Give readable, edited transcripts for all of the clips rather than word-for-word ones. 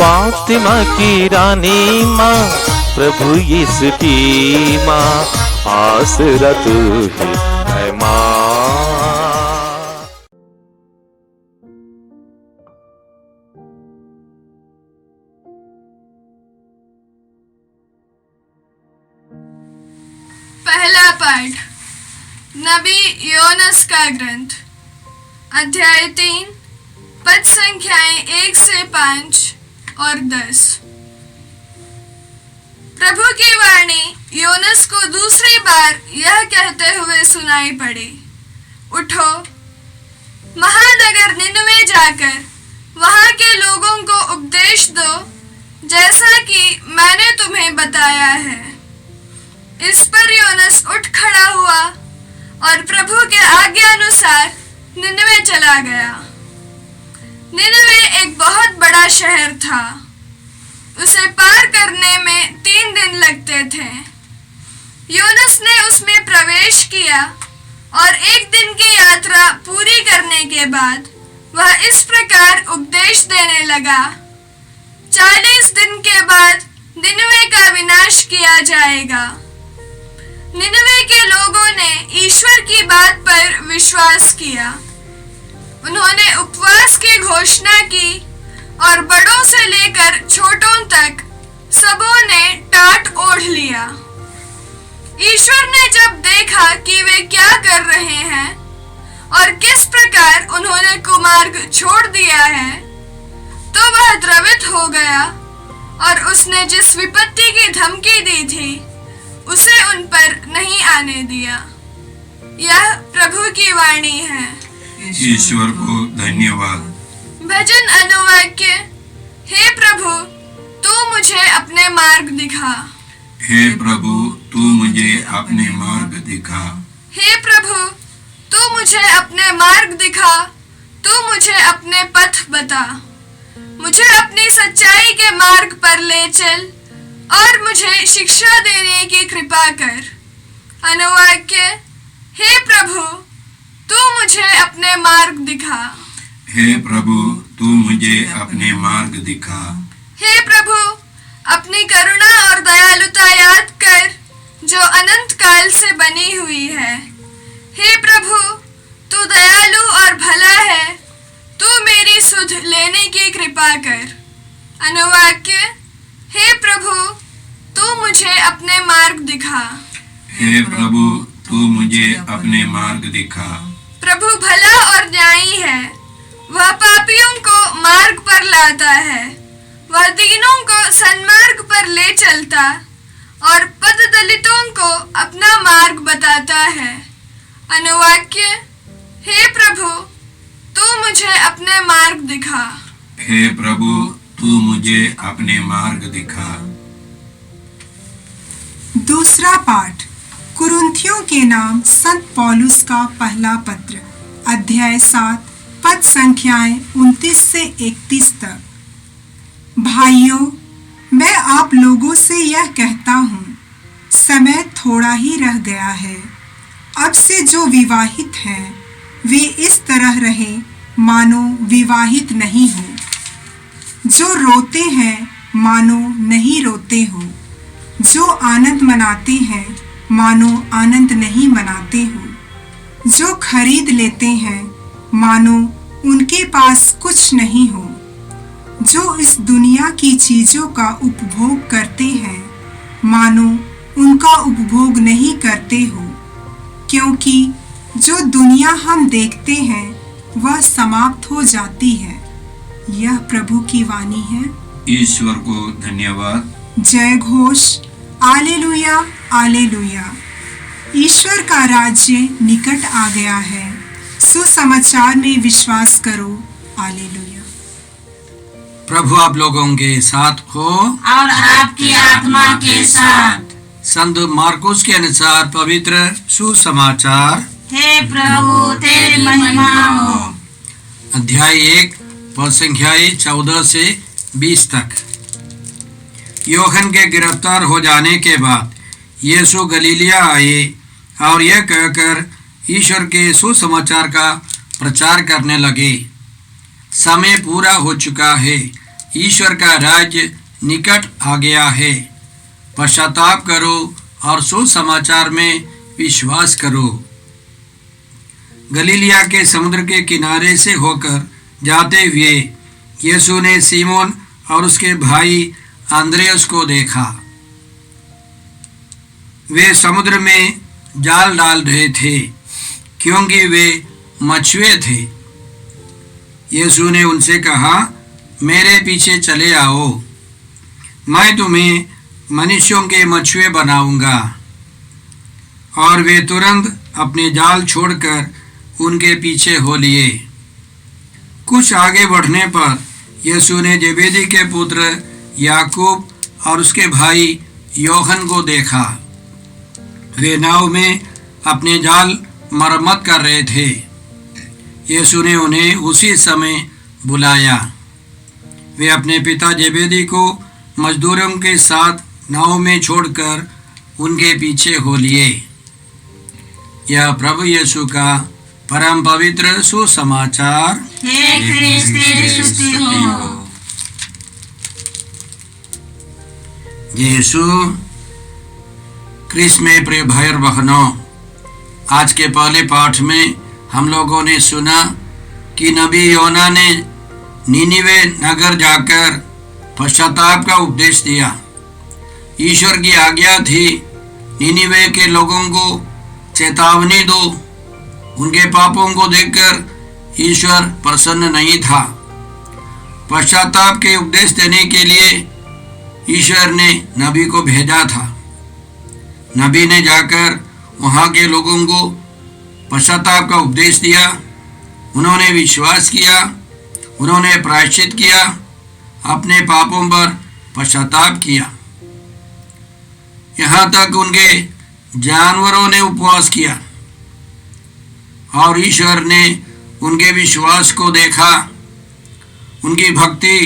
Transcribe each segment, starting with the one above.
फातिमा की रानी माँ, प्रभु यीशु की माँ, आसरा तू ही है माँ। पहला पाठ नबी योनस का ग्रंथ, अध्याय 3, पद संख्याएं 1 से 5 और 10। प्रभु की वाणी योनस को दूसरी बार यह कहते हुए सुनाई पड़ी, उठो, महानगर निनवे जाकर वहां के लोगों को उपदेश दो, जैसा कि मैंने तुम्हें बताया है। इस पर योनस उठ खड़ा हुआ और प्रभु के आज्ञा अनुसार निनवे चला गया। निनवे एक बहुत बड़ा शहर था। उसे पार करने में 3 दिन लगते थे। योनस ने उसमें प्रवेश किया और 1 दिन की यात्रा पूरी करने के बाद वह इस प्रकार उपदेश देने लगा, 40 दिन के बाद निनवे का विनाश किया जाएगा। निनवे के लोगों ने ईश्वर की बात पर विश्वास किया। उन्होंने उपवास की घोषणा की और बड़ों से लेकर छोटों तक सबों ने टाट ओढ़ लिया। ईश्वर ने जब देखा कि वे क्या कर रहे हैं और किस प्रकार उन्होंने कुमार्ग छोड़ दिया है, तो वह द्रवित हो गया और उसने जिस विपत्ति की धमकी दी थी उसे उन पर नहीं आने दिया। यह प्रभु की वाणी है। ईश्वर को धन्यवाद। भजन अनुवाक्य। हे प्रभु, तू मुझे अपने मार्ग दिखा। हे प्रभु, तू मुझे अपने मार्ग दिखा। हे प्रभु, तू मुझे अपने मार्ग दिखा। तू मुझे अपने पथ बता। मुझे अपनी सच्चाई के मार्ग पर ले चल और मुझे शिक्षा देने की कृपा कर। अनुवाक्य। हे प्रभु, तू मुझे अपने मार्ग दिखा। हे प्रभु, तू मुझे अपने मार्ग दिखा। हे प्रभु, अपनी करुणा और दयालुता याद कर जो अनंत काल से बनी हुई है। हे प्रभु, तू दयालु और भला है। तू मेरी सुध लेने की कृपा कर। अनुवाक्य। हे प्रभु, तू मुझे अपने मार्ग दिखा। हे प्रभु, तू मुझे अपने मार्ग दिखा। प्रभु भला और न्यायी है। वह पापियों को मार्ग पर लाता है। वह दीनों को सन्मार्ग पर ले चलता और पददलितों को अपना मार्ग बताता है। अनुवाक्य। हे प्रभु, तू मुझे अपने मार्ग दिखा। हे प्रभु, तू मुझे अपने मार्ग दिखा। दूसरा पाठ कुरिन्थियों के नाम संत पौलुस का पहला पत्र, अध्याय 7, पद संख्याएं 29 से 31 तक। भाइयों, मैं आप लोगों से यह कहता हूँ, समय थोड़ा ही रह गया है। अब से जो विवाहित हैं, वे इस तरह रहें मानो विवाहित नहीं हो। जो रोते हैं मानो नहीं रोते हो। जो आनंद मनाते हैं मानो आनंद नहीं मनाते हो। जो खरीद लेते हैं मानो उनके पास कुछ नहीं हो। जो इस दुनिया की चीजों का उपभोग करते हैं मानो उनका उपभोग नहीं करते हो, क्योंकि जो दुनिया हम देखते हैं वह समाप्त हो जाती है। यह प्रभु की वाणी है। ईश्वर को धन्यवाद। जय घोष। आलेलुया, आलेलुया। ईश्वर का राज्य निकट आ गया है। सुसमाचार में विश्वास करो। आलेलुया। प्रभु आप लोगों के साथ हो और आपकी आत्मा के साथ। संत मार्कुस के अनुसार पवित्र सुसमाचार। हे प्रभु, तेरी महिमा हो। अध्याय 1, पद संख्याएं 14 से 20 तक। यूहन्ना के गिरफ्तार हो जाने के बाद यीशु गलीलिया आए और यह कहकर ईश्वर के सुसमाचार का प्रचार करने लगे, समय पूरा हो चुका है ईश्वर का राज्य निकट आ गया है। पश्चाताप करो और सुसमाचार में विश्वास करो। गलीलिया के समुद्र के किनारे से होकर जाते हुए यीशु ने सीमोन और उसके भाई अंद्रयास को देखा। वे समुद्र में जाल डाल रहे थे क्योंकि वे मछुए थे। यीशु ने उनसे कहा, मेरे पीछे चले आओ, मैं तुम्हें मनुष्यों के मछुए बनाऊंगा। और वे तुरंत अपने जाल छोड़कर उनके पीछे हो लिए। कुछ आगे बढ़ने पर यीशु ने जेबेदी के पुत्र याकूब और उसके भाई यूहन्ना को देखा। वे नाव में अपने जाल मरम्मत कर रहे थे। यीशु ने उन्हें उसी समय बुलाया। वे अपने पिता जेबेदी को मजदूरों के साथ नाव में छोड़कर उनके पीछे हो लिए। यह प्रभु यीशु का परम पवित्र सुसमाचार। हे ख्रिस्त तेरी स्तुति हो। यीशु क्रिस्त में प्रिय भाई और बहनों, आज के पहले पाठ में हम लोगों ने सुना कि नबी योना ने नीनिवे नगर जाकर पश्चाताप का उपदेश दिया। ईश्वर की आज्ञा थी नीनिवे के लोगों को चेतावनी दो। उनके पापों को देखकर ईश्वर प्रसन्न नहीं था। पश्चाताप के उपदेश देने के लिए ईश्वर ने नबी को भेजा था। नबी ने जाकर वहाँ के लोगों को पश्चाताप का उपदेश दिया। उन्होंने विश्वास किया, उन्होंने प्रायश्चित किया, अपने पापों पर पश्चाताप किया। यहाँ तक उनके जानवरों ने उपवास किया और ईश्वर ने उनके विश्वास को देखा, उनकी भक्ति,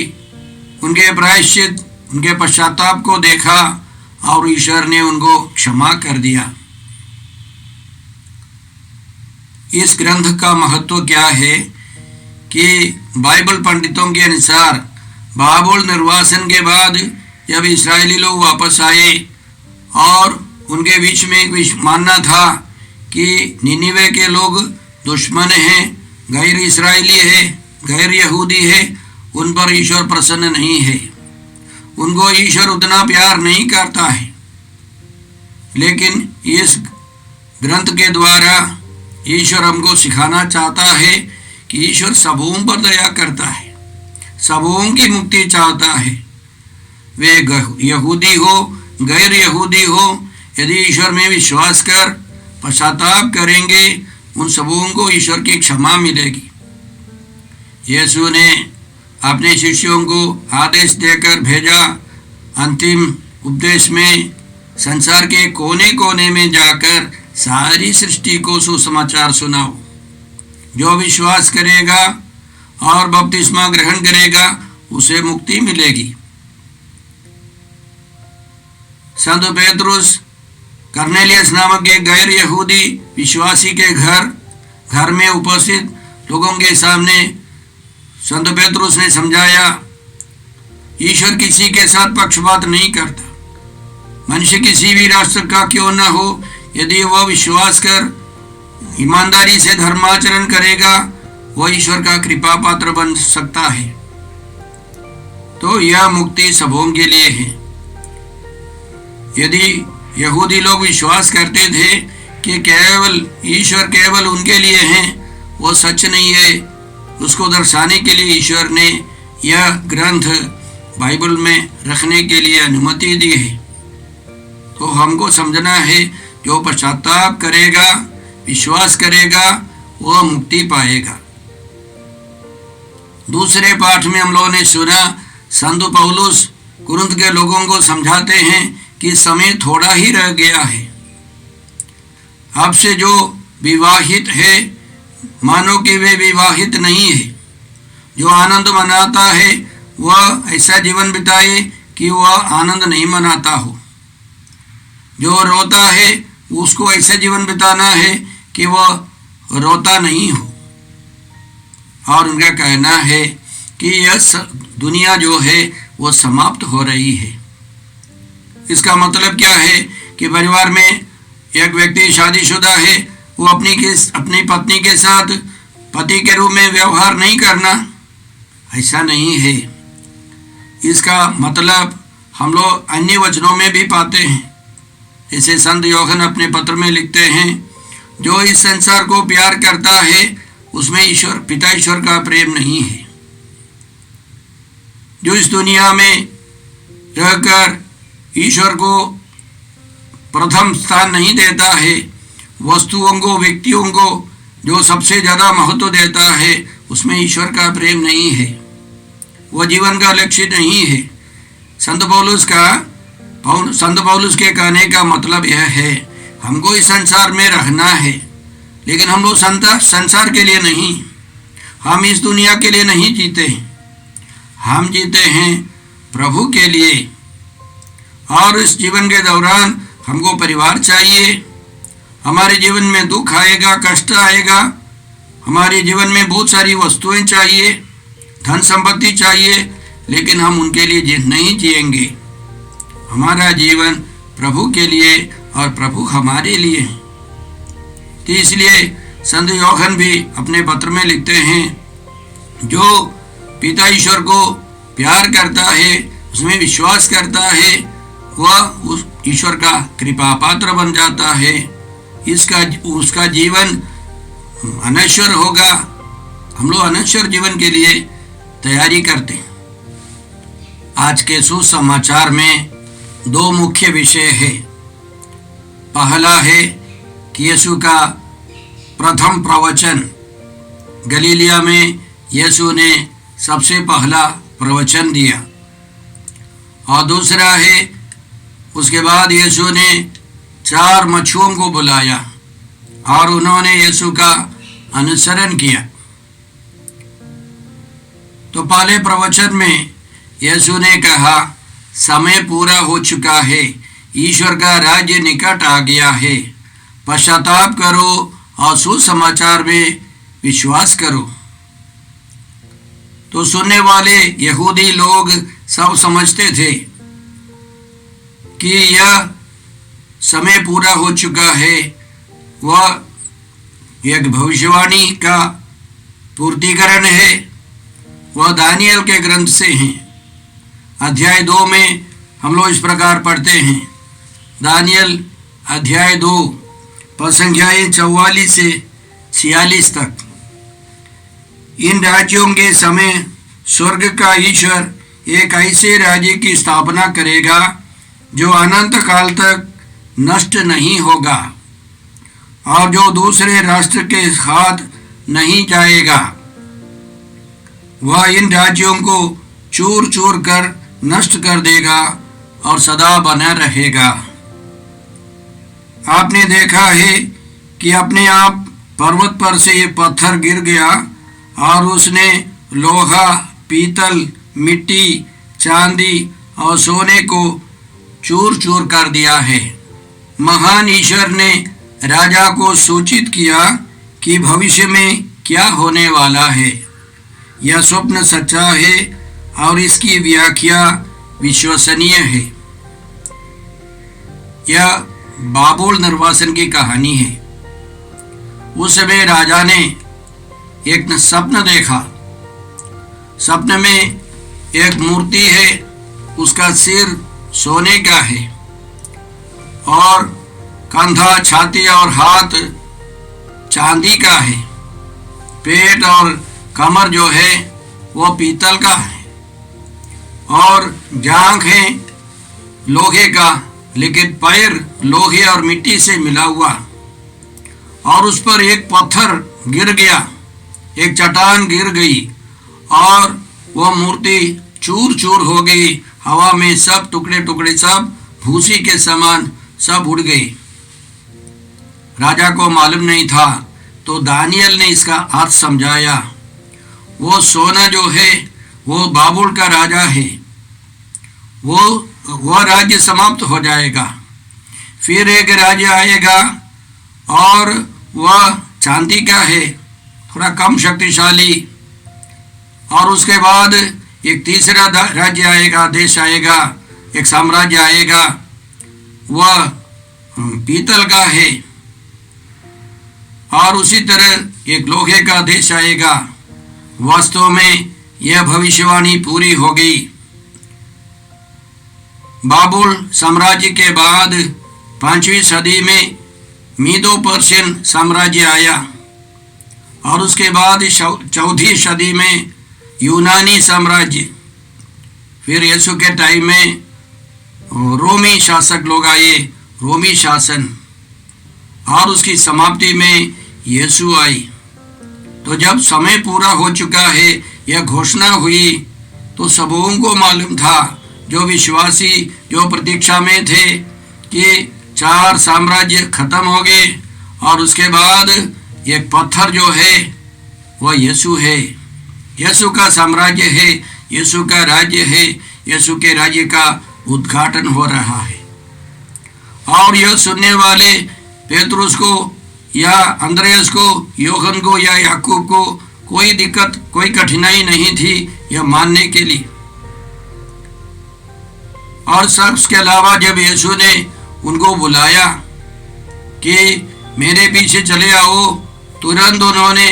उनके प्रायश्चित, उनके पश्चाताप को देखा और ईश्वर ने उनको क्षमा कर दिया। इस ग्रंथ का महत्व क्या है कि बाइबल पंडितों के अनुसार बाबुल निर्वासन के बाद जब इस्राएली लोग वापस आए और उनके बीच में एक मानना था कि निनिवे के लोग दुश्मन हैं, गैर इस्राएली है, गैर यहूदी है, उन पर ईश्वर प्रसन्न नहीं है, उनको ईश्वर उतना प्यार नहीं करता है। लेकिन इस ग्रंथ के द्वारा ईश्वर हमको सिखाना चाहता है कि ईश्वर सबों पर दया करता है, सबों की मुक्ति चाहता है। वे यहूदी हो, गैर यहूदी हो, यदि ईश्वर में विश्वास कर पश्चाताप करेंगे, उन सबों को ईश्वर की क्षमा मिलेगी। यीशु ने अपने शिष्यों को आदेश देकर भेजा, अंतिम उपदेश में संसार के कोने कोने में जाकर सारी सृष्टि को सुसमाचार सुनाओ। जो विश्वास करेगा और बपतिस्मा ग्रहण करेगा उसे मुक्ति मिलेगी। संत पेतरुस कर्नेलियस नामक एक गैर यहूदी विश्वासी के घर में उपस्थित लोगों के सामने संत पेतरुस ने समझाया, ईश्वर किसी के साथ पक्षपात नहीं करता। मनुष्य किसी भी राष्ट्र का क्यों न हो, यदि वह विश्वास कर ईमानदारी से धर्माचरण करेगा, वह ईश्वर का कृपा पात्र बन सकता है। तो यह मुक्ति सबों के लिए है। यदि यहूदी लोग विश्वास करते थे कि केवल ईश्वर केवल उनके लिए हैं, वो सच नहीं है। उसको दर्शाने के लिए ईश्वर ने यह ग्रंथ बाइबल में रखने के लिए अनुमति दी है। तो हमको समझना है, जो पश्चाताप करेगा, विश्वास करेगा, वह मुक्ति पाएगा। दूसरे पाठ में हम लोगों ने सुना, संत पौलुस कुरिन्थ के लोगों को समझाते हैं कि समय थोड़ा ही रह गया है। अब से जो विवाहित है मानो कि वे विवाहित नहीं है। जो आनंद मनाता है वह ऐसा जीवन बिताए कि वह आनंद नहीं मनाता हो। जो रोता है उसको ऐसा जीवन बिताना है कि वह रोता नहीं हो। और उनका कहना है कि यह दुनिया जो है वो समाप्त हो रही है। इसका मतलब क्या है कि परिवार में एक व्यक्ति शादीशुदा है, वो अपनी पत्नी के साथ पति के रूप में व्यवहार नहीं करना, ऐसा नहीं है। इसका मतलब हम लोग अन्य वचनों में भी पाते हैं। जैसे संत यूहन्ना अपने पत्र में लिखते हैं, जो इस संसार को प्यार करता है उसमें ईश्वर पिता ईश्वर का प्रेम नहीं है। जो इस दुनिया में रहकर ईश्वर को प्रथम स्थान नहीं देता है, वस्तुओं को व्यक्तियों को जो सबसे ज़्यादा महत्व देता है, उसमें ईश्वर का प्रेम नहीं है, वो जीवन का लक्ष्य नहीं है। संत पौलुस के कहने का मतलब यह है, हमको इस संसार में रहना है, लेकिन हम लोग संसार के लिए नहीं, हम इस दुनिया के लिए नहीं जीते, हम जीते हैं प्रभु के लिए। और इस जीवन के दौरान हमको परिवार चाहिए। हमारे जीवन में दुख आएगा, कष्ट आएगा, हमारे जीवन में बहुत सारी वस्तुएं चाहिए, धन संपत्ति चाहिए, लेकिन हम उनके लिए नहीं जिएंगे। हमारा जीवन प्रभु के लिए और प्रभु हमारे लिए। तो इसलिए संत यूहन्ना भी अपने पत्र में लिखते हैं, जो पिता ईश्वर को प्यार करता है, उसमें विश्वास करता है, वह उस ईश्वर का कृपा पात्र बन जाता है। उसका जीवन अनश्वर होगा। हम लोग अनश्वर जीवन के लिए तैयारी करते हैं। आज के सुसमाचार में दो मुख्य विषय है। पहला है कि यीशु का प्रथम प्रवचन, गलीलिया में यीशु ने सबसे पहला प्रवचन दिया, और दूसरा है उसके बाद यीशु ने 4 मछुओं को बुलाया और उन्होंने यीशु का अनुसरण किया। तो पहले प्रवचन में यीशु ने कहा, समय पूरा हो चुका है, ईश्वर का राज्य निकट आ गया है, पश्चाताप करो और सुसमाचार में विश्वास करो। तो सुनने वाले यहूदी लोग सब समझते थे कि यह समय पूरा हो चुका है, वह एक भविष्यवाणी का पूर्तिकरण है, वह दानियल के ग्रंथ से है। अध्याय 2 में हम लोग इस प्रकार पढ़ते हैं, दानियल अध्याय 2 पद संख्याएं 44 से 46 तक। इन राज्यों के समय स्वर्ग का ईश्वर एक ऐसे राज्य की स्थापना करेगा जो अनंत काल तक नष्ट नहीं होगा और जो दूसरे राष्ट्र के हाथ नहीं जाएगा। वह इन राज्यों को चूर चूर कर नष्ट कर देगा और सदा बना रहेगा। आपने देखा है कि अपने आप पर्वत पर से ये पत्थर गिर गया और उसने लोहा, पीतल, मिट्टी, चांदी और सोने को चूर चूर कर दिया है। महान ईश्वर ने राजा को सूचित किया कि भविष्य में क्या होने वाला है। यह स्वप्न सच्चा है और इसकी व्याख्या विश्वसनीय है। यह बाबुल निर्वासन की कहानी है। उस समय राजा ने एक सपन देखा। सपने में एक मूर्ति है, उसका सिर सोने का है और कंधा, छाती और हाथ चांदी का है। पेट और कमर जो है वो पीतल का है और जांघ है लोहे का, लेकिन पैर लोहे और मिट्टी से मिला हुआ। और उस पर एक पत्थर गिर गया, एक चट्टान गिर गई और वह मूर्ति चूर चूर हो गई। हवा में सब टुकड़े टुकड़े, सब भूसी के समान सब उड़ गए। राजा को मालूम नहीं था, तो दानियल ने इसका अर्थ समझाया। वो सोना जो है वो बाबुल का राजा है, वह राज्य समाप्त हो जाएगा। फिर एक राज्य आएगा और वह चांदी का है, थोड़ा कम शक्तिशाली, और उसके बाद एक तीसरा राज्य आएगा, देश आएगा, एक साम्राज्य आएगा, वह पीतल का है। और उसी तरह एक लोहे का देश आएगा। वास्तव में यह भविष्यवाणी पूरी होगी। बाबुल साम्राज्य के बाद 5वीं सदी में मीदो पर्शियन साम्राज्य आया और उसके बाद 4वीं सदी में यूनानी साम्राज्य, फिर यीशु के टाइम में रोमी शासक लोग आए, रोमी शासन, और उसकी समाप्ति में यीशु आई। तो जब समय पूरा हो चुका है, यह घोषणा हुई, तो सबों को मालूम था, जो विश्वासी जो प्रतीक्षा में थे कि 4 साम्राज्य खत्म हो गए और उसके बाद एक पत्थर जो है वह यीशु है, यीशु का साम्राज्य है, यीशु का राज्य है, यीशु के राज्य का उद्घाटन हो रहा है। और यह सुनने वाले पेतरुस को या अंद्रयास को, यूहन्ना को या याकूब को कोई दिक्कत, कोई कठिनाई नहीं थी यह मानने के लिए। और सबके अलावा जब यीशु ने उनको बुलाया कि मेरे पीछे चले आओ, तुरंत उन्होंने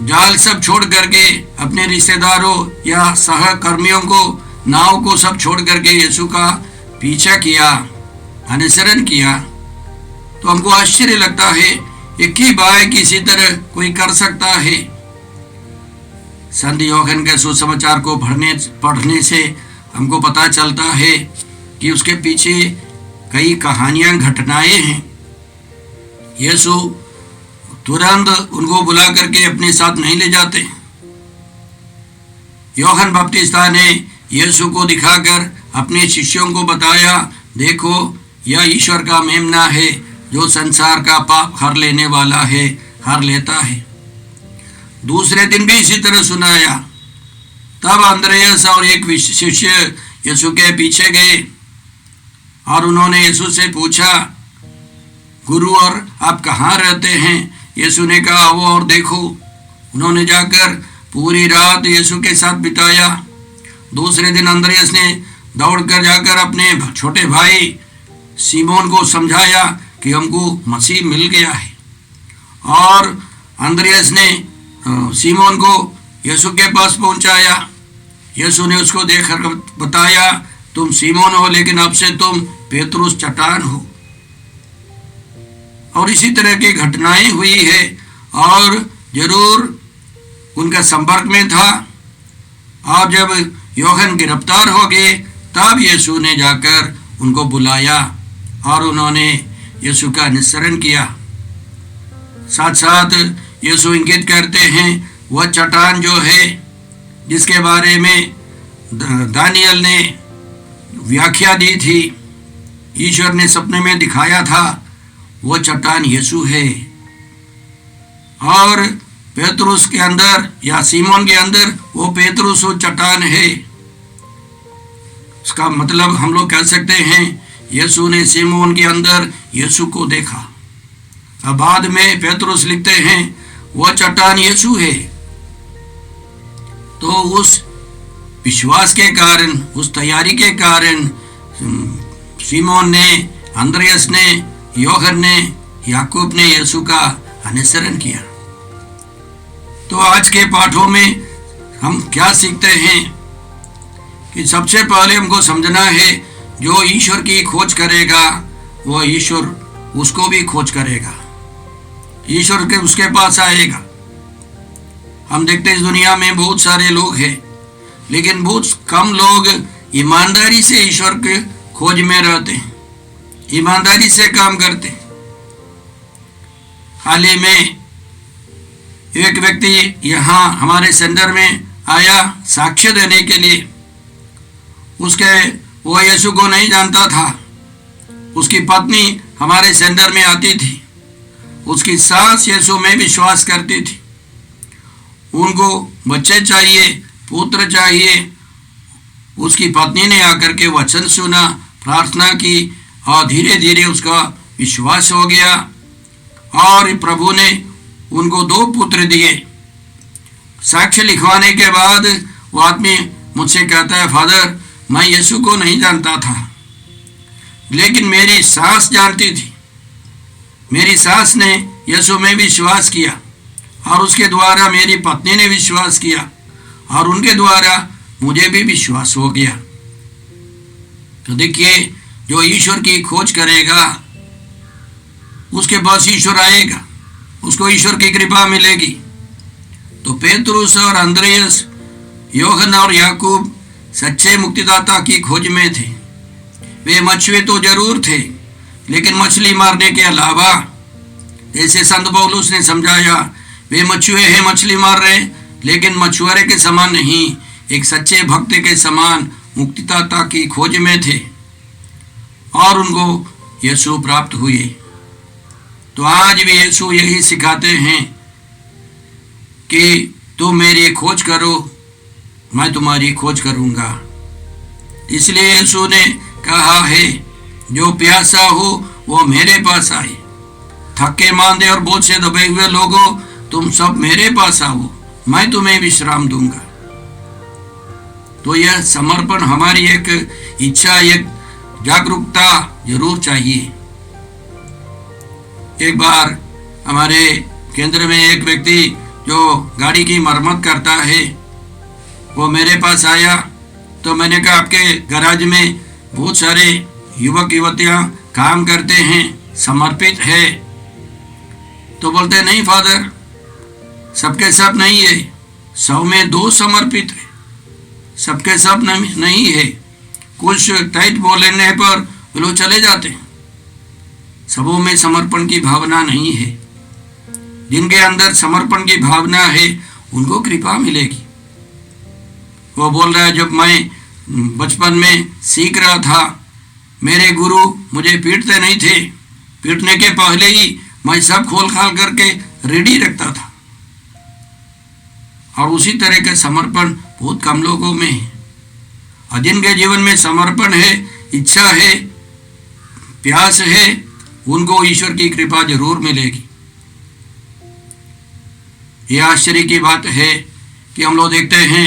जाल सब छोड़ करके अपने रिश्तेदारों या सहकर्मियों को, नाव को सब छोड़ करके यीशु का पीछा किया, अनुसरण किया। तो हमको आश्चर्य लगता है, एक ही बात किसी तरह कोई कर सकता है। संत यूहन्ना के सुसमाचार को पढ़ने से हमको पता चलता है कि उसके पीछे कई कहानियां, घटनाएं हैं। यीशु तुरंत उनको बुला करके अपने साथ नहीं ले जाते। यूहन्ना बपतिस्ता ने यीशु को दिखाकर अपने शिष्यों को बताया, देखो यह ईश्वर का मेमना है जो संसार का पाप हर लेने वाला है, हर लेता है। दूसरे दिन भी इसी तरह सुनाया। तब अंद्रयास और एक शिष्य यीशु के पीछे गए और उन्होंने यीशु से पूछा, गुरु और आप कहाँ रहते हैं? यीशु ने कहा, आओ और देखो। उन्होंने जाकर पूरी रात यीशु के साथ बिताया। दूसरे दिन अंद्रयास ने दौड़कर जाकर अपने छोटे भाई सीमोन को समझाया कि हमको मसीह मिल गया है। और अंद्रयास ने सीमोन को यीशु के पास पहुंचाया। यीशु ने उसको देखकर बताया, तुम सीमोन हो, लेकिन अब से तुम पेतरुस चट्टान हो। और इसी तरह की घटनाएं हुई है और जरूर उनका संपर्क में था। और जब यूहन्ना गिरफ्तार हो गए, तब यीशु ने जाकर उनको बुलाया और उन्होंने यीशु का अनुसरण किया। साथ साथ यीशु इंगित करते हैं, वह चट्टान जो है जिसके बारे में दानियल ने व्याख्या दी थी, ईश्वर ने सपने में दिखाया था, वो चट्टान यीशु है। और पेतरुस के अंदर या सीमोन के अंदर वो पेतरुस वो चट्टान है। इसका मतलब हम लोग कह सकते हैं, यीशु ने सीमोन के अंदर यीशु को देखा। अब बाद में पेतरुस लिखते हैं, वह चट्टान यीशु है। तो उस विश्वास के कारण, उस तैयारी के कारण सीमोन ने, अंद्रयास ने, यूहन्ना ने, याकूब ने यीशु का अनुसरण किया। तो आज के पाठों में हम क्या सीखते हैं कि सबसे पहले हमको समझना है, जो ईश्वर की खोज करेगा वह ईश्वर उसको भी खोज करेगा, ईश्वर के उसके पास आएगा। हम देखते हैं इस दुनिया में बहुत सारे लोग हैं, लेकिन बहुत कम लोग ईमानदारी से ईश्वर के खोज में रहते हैं, ईमानदारी से काम करते हैं। हाल ही में एक व्यक्ति यहाँ हमारे सेंटर में आया साक्ष्य देने के लिए। वो यीशु को नहीं जानता था। उसकी पत्नी हमारे सेंटर में आती थी, उसकी सास यीशु में विश्वास करती थी। उनको बच्चे चाहिए, पुत्र चाहिए। उसकी पत्नी ने आकर के वचन सुना, प्रार्थना की और धीरे धीरे उसका विश्वास हो गया और प्रभु ने उनको 2 पुत्र दिए। साक्ष्य लिखवाने के बाद वो आदमी मुझसे कहता है, फादर मैं यीशु को नहीं जानता था, लेकिन मेरी सास जानती थी। मेरी सास ने यीशु में विश्वास किया और उसके द्वारा मेरी पत्नी ने विश्वास किया और उनके द्वारा मुझे भी विश्वास हो गया। तो देखिए, जो ईश्वर की खोज करेगा उसके पास ईश्वर आएगा, उसको ईश्वर की कृपा मिलेगी। तो पेतरुस और अंद्रयास, योहन और याकूब सच्चे मुक्तिदाता की खोज में थे। वे मछुए तो जरूर थे, लेकिन मछली मारने के अलावा, जैसे संत पौलुस ने समझाया, वे मछुए हैं, मछली मार रहे, लेकिन मछुआरे के समान नहीं, एक सच्चे भक्त के समान मुक्तिदाता की खोज में थे और उनको यीशु प्राप्त हुए। तो आज भी यीशु यही सिखाते हैं कि तुम मेरी खोज करो, मैं तुम्हारी खोज करूंगा। इसलिए यीशु ने कहा है, जो प्यासा हो वो मेरे पास आए, थके मांदे और बोझ से दबे हुए लोगों, तुम सब मेरे पास आओ, मैं तुम्हें विश्राम दूंगा। तो यह समर्पण हमारी एक इच्छा, एक जागरूकता जरूर चाहिए। एक बार हमारे केंद्र में एक व्यक्ति जो गाड़ी की मरम्मत करता है, वो मेरे पास आया। तो मैंने कहा, आपके गैराज में बहुत सारे युवक युवतियां काम करते हैं, समर्पित है? तो बोलते नहीं फादर, सबके सब नहीं है, 100 में 2 समर्पित है, सबके सब नहीं है। कुछ टाइट बोलने पर वो लोग चले जाते हैं। सबों में समर्पण की भावना नहीं है। जिनके अंदर समर्पण की भावना है उनको कृपा मिलेगी। वो बोल रहा है, जब मैं बचपन में सीख रहा था, मेरे गुरु मुझे पीटते नहीं थे, पीटने के पहले ही मैं सब खोल खाल करके रेडी रखता था। और उसी तरह के समर्पण बहुत कम लोगों में है। और जिनके जीवन में समर्पण है, इच्छा है, प्यास है, उनको ईश्वर की कृपा जरूर मिलेगी। यह आश्चर्य की बात है कि हम लोग देखते हैं,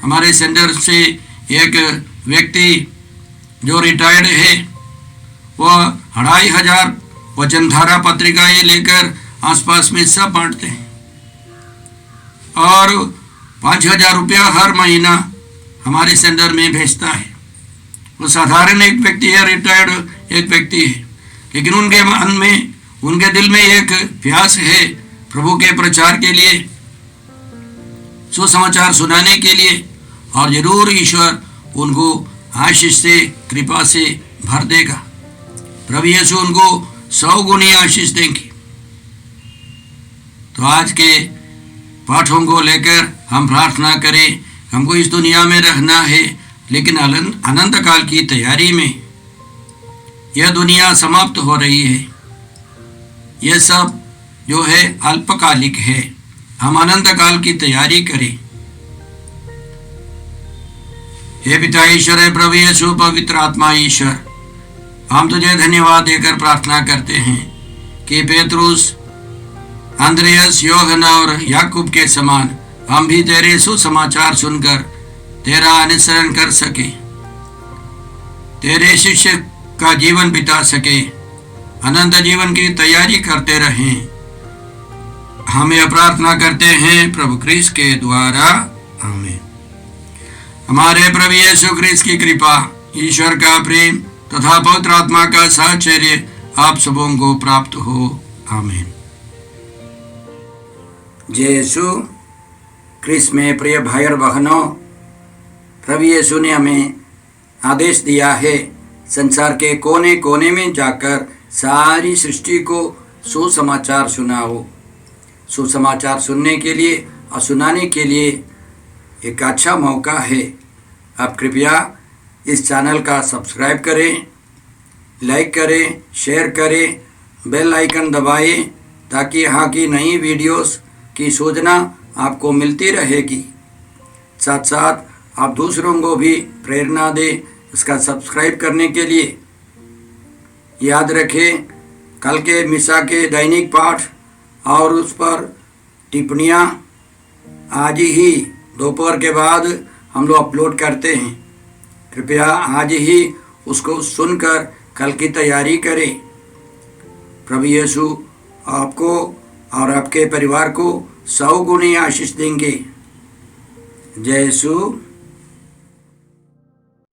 हमारे सेंटर से एक व्यक्ति जो रिटायर्ड है, वह 2500 वचनधारा पत्रिकाएं लेकर आसपास में सब बांटते हैं और 5000 रुपया हर महीना हमारे सेंटर में भेजता है। वो साधारण एक व्यक्ति है, रिटायर्ड एक व्यक्ति है, लेकिन उनके मन में, उनके दिल में एक प्यास है प्रभु के प्रचार के लिए, सुसमाचार सुनाने के लिए, और जरूर ईश्वर उनको आशीष से, कृपा से भर देगा। प्रभु यीशु उनको 100 गुनी आशीष देंगे। तो आज के पाठों को लेकर हम प्रार्थना करें। हमको इस दुनिया में रहना है, लेकिन अनंत काल की तैयारी में। यह दुनिया समाप्त हो रही है, यह सब जो है अल्पकालिक है। हम अनंत काल की तैयारी करें। हे पिता ईश्वर, है प्रभु यीशु, पवित्र आत्मा ईश्वर, हम तुझे धन्यवाद देकर प्रार्थना करते हैं कि पेतरुस, अंद्रयास, योहन और याकूब के समान हम भी तेरे सुसमाचार सुनकर तेरा अनुसरण कर सके, तेरे शिष्य का जीवन बिता सके, अनंत जीवन की तैयारी करते रहें। हम यह प्रार्थना करते हैं प्रभु क्रिस्त के द्वारा, आमीन। हमारे प्रभु यीशु क्रिस्त की कृपा, ईश्वर का प्रेम तथा पवित्र आत्मा का साहचर्य आप सबों को प्राप्त हो, आमीन। जय यीशु क्रिस्त में प्रिय भाई और बहनों, प्रभु यीशु ने हमें आदेश दिया है संसार के कोने कोने में जाकर सारी सृष्टि को सुसमाचार सुनाओ। सुसमाचार सुनने के लिए और सुनाने के लिए एक अच्छा मौका है। आप कृपया इस चैनल का सब्सक्राइब करें, लाइक करें, शेयर करें, बेल आइकन दबाएं, ताकि यहाँ की नई वीडियोस की सूचना आपको मिलती रहेगी। साथ साथ आप दूसरों को भी प्रेरणा दें इसका सब्सक्राइब करने के लिए। याद रखें, कल के मिसा के दैनिक पाठ और उस पर टिप्पणियाँ आज ही दोपहर के बाद हम लोग अपलोड करते हैं। कृपया आज ही उसको सुनकर कल की तैयारी करें। प्रभु यीशु आपको और आपके परिवार को 100 गुनी आशीष देंगे। जय यीशु।